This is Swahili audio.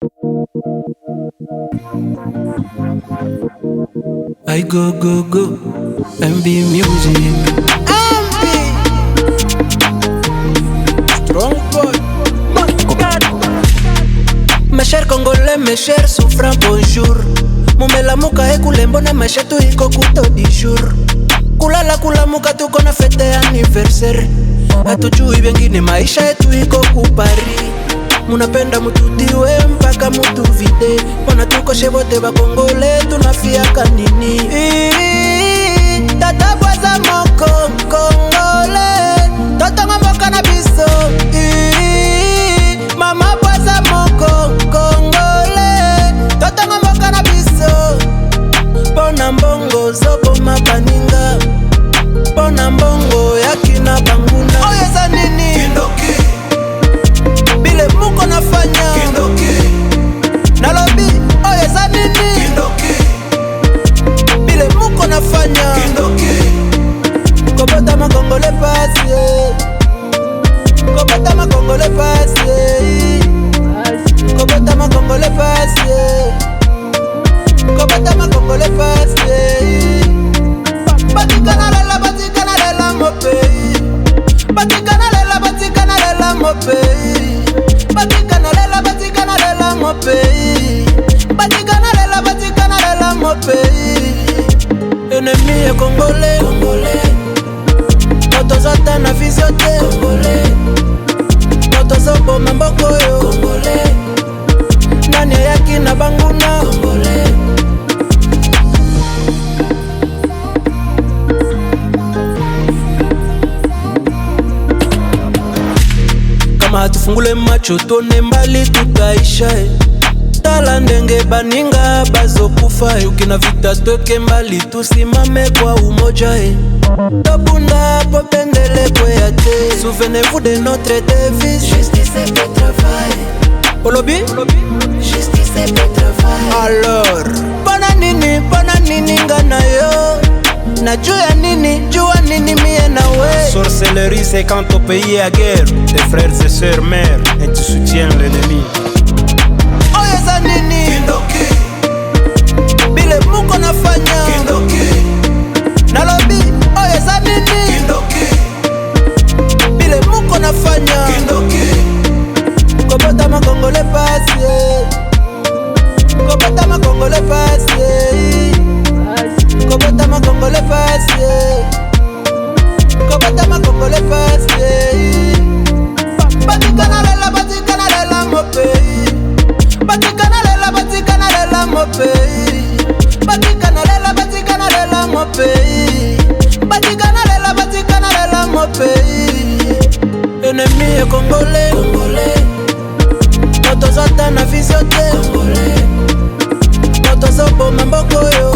I go, MB Music. MB Strong boy. Mes chers Congolais, mes chers souffrants, bonjour. Mumelamuka ekulembo mes chers tu iko kuto di jour. Kulala kulamuka tuko na fete anniversaire. Hatujui vingine maisha yetu iko kupari. Munapenda mututiwe mpaka mutuvide. Wana tuko shebote ba Kongole tunafiaka nini? Tata bwaza moko Kongole Toto mboka na biso. Mama bwaza moko Kongole Toto mboka na biso. Pona mbongo zobo mabaninga. Pona mbongo yakina banguna. Oye za nini? Kindoki bile muko nafanya Kindoki nalobi. Oye za nini? Kindoki bile muko nafanya Kindoki. Kobota makongole pasi, kobota makongole pasi, kobota makongole pasi, kobota makongole pasi. Batikana lela mo pays. Batikana lela mo pays. Batikana lela mo pays. Batikana lela mo pays. Ennemi est congolais, congolais. Notre zata na visiote, congolais. Notre zobo mamboko yo, congolais. Nani yaki na banguna, congolais. Kama hatufungule macho tone mbali tutaisha. Tala ndenge baninga bazokufa. Ukina vita toke mbali tusimame kwa umoja. Tobunda popendele kweyate. Souvenez-vous de notre devise. Justice et le travail. Olobi? Justice et le travail. Alors pona nini ngana yo. Na jua nini mie na we. Sorcellerie c'est quand ton pays est à guerre. Tes frères et sœurs meurent et tu soutiens l'ennemi. Oye za nini? Kindoki bile muko nafanya Kindoki nalobi. Oye za nini? Kindoki bile muko nafanya Kindoki. Kobota makongole pasi, kobota makongole pasi, kobota makongole pasi, kobota makongole pasi. Batikana lela mo pays. Batikana lela mo pays. Batikana lela mo pays. Batikana lela mo pays. Ennemi est congolais, congolais. Notre zata na visiote, congolais. Notre zobo mamboko yo,